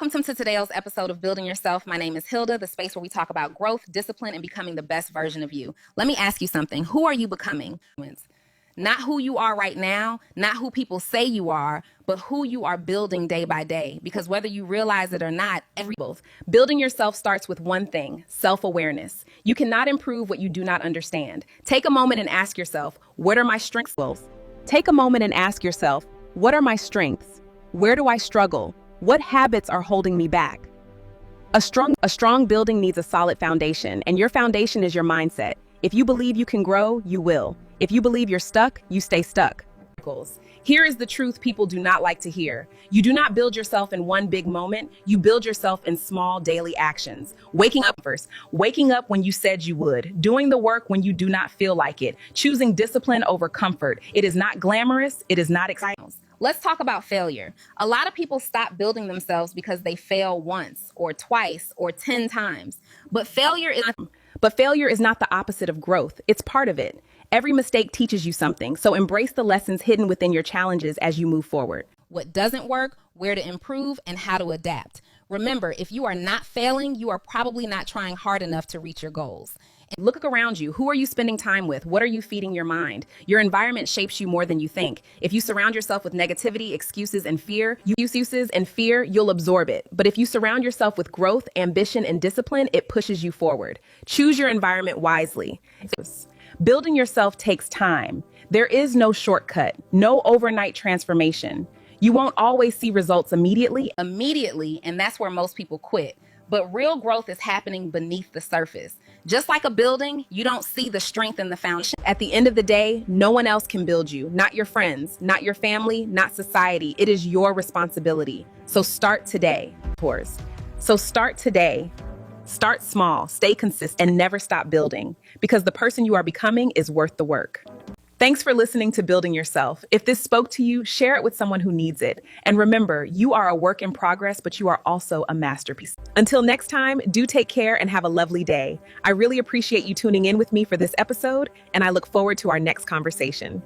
Welcome to today's episode of Building Yourself. My name is Hilda, the space where we talk about growth, discipline, and becoming the best version of you. Let me ask you something. Who are you becoming? Not who you are right now, not who people say you are, but who you are building day by day. Because whether you realize it or not, building yourself starts with one thing: self-awareness. You cannot improve what you do not understand. Take a moment and ask yourself, what are my strengths? Take a moment and ask yourself, what are my strengths? Where do I struggle? What habits are holding me back? A strong building needs a solid foundation, and your foundation is your mindset. If you believe you can grow, you will. If you believe you're stuck, you stay stuck. Here is the truth people do not like to hear. You do not build yourself in one big moment. You build yourself in small daily actions. Waking up first. Waking up when you said you would. Doing the work when you do not feel like it. Choosing discipline over comfort. It is not glamorous. It is not exciting. Let's talk about failure. A lot of people stop building themselves because they fail once or twice or 10 times. But failure is not the opposite of growth. It's part of it. Every mistake teaches you something, so embrace the lessons hidden within your challenges as you move forward. What doesn't work, where to improve, and how to adapt. Remember, if you are not failing, you are probably not trying hard enough to reach your goals. And look around you. Who are you spending time with? What are you feeding your mind? Your environment shapes you more than you think. If you surround yourself with negativity, excuses, and fear, you'll absorb it. But if you surround yourself with growth, ambition, and discipline, it pushes you forward. Choose your environment wisely. Building yourself takes time. There is no shortcut, no overnight transformation. You won't always see results immediately, and that's where most people quit. But real growth is happening beneath the surface. Just like a building, you don't see the strength in the foundation. At the end of the day, no one else can build you, not your friends, not your family, not society. It is your responsibility. So start today. Start small, stay consistent, and never stop building, because the person you are becoming is worth the work. Thanks for listening to Building Yourself. If this spoke to you, share it with someone who needs it. And remember, you are a work in progress, but you are also a masterpiece. Until next time, do take care and have a lovely day. I really appreciate you tuning in with me for this episode, and I look forward to our next conversation.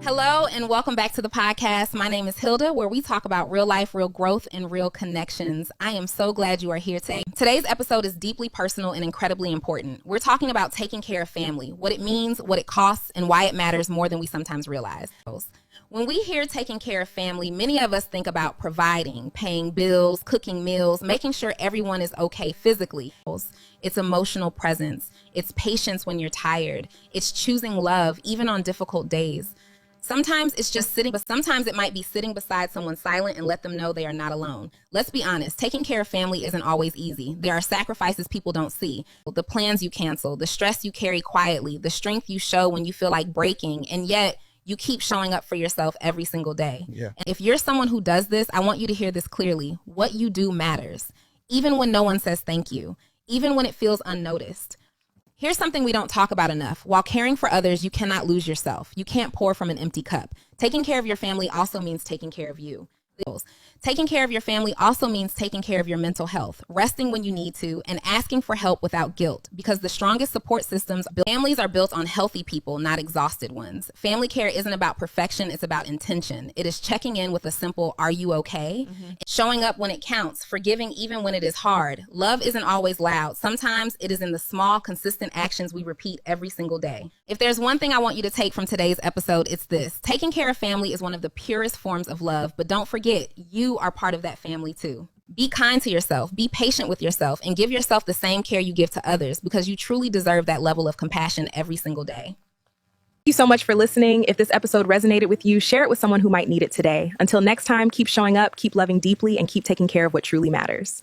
Hello, and welcome back to the podcast. My name is Hilda, where we talk about real life, real growth, and real connections. I am so glad you are here today. Today's episode is deeply personal and incredibly important. We're talking about taking care of family, what it means, what it costs, and why it matters more than we sometimes realize. When we hear taking care of family, many of us think about providing, paying bills, cooking meals, making sure everyone is okay physically. It's emotional presence. It's patience when you're tired. It's choosing love, even on difficult days. Sometimes it's just sitting, but sometimes it might be sitting beside someone silent and let them know they are not alone. Let's be honest, taking care of family isn't always easy. There are sacrifices people don't see. The plans you cancel, the stress you carry quietly, the strength you show when you feel like breaking, and yet you keep showing up for yourself every single day. Yeah. And if you're someone who does this, I want you to hear this clearly. What you do matters, even when no one says thank you, even when it feels unnoticed. Here's something we don't talk about enough. While caring for others, you cannot lose yourself. You can't pour from an empty cup. Taking care of your family also means taking care of you. Taking care of your family also means taking care of your mental health, resting when you need to, and asking for help without guilt, because the strongest support families are built on healthy people, not exhausted ones. Family care isn't about perfection, it's about intention. It is checking in with a simple, "Are you okay?" Showing up when it counts, forgiving even when it is hard. Love isn't always loud. Sometimes it is in the small, consistent actions we repeat every single day. If there's one thing I want you to take from today's episode, it's this. Taking care of family is one of the purest forms of love, but don't forget, you are part of that family too. Be kind to yourself, be patient with yourself, and give yourself the same care you give to others, because you truly deserve that level of compassion every single day. Thank you so much for listening. If this episode resonated with you, share it with someone who might need it today. Until next time, keep showing up, keep loving deeply, and keep taking care of what truly matters.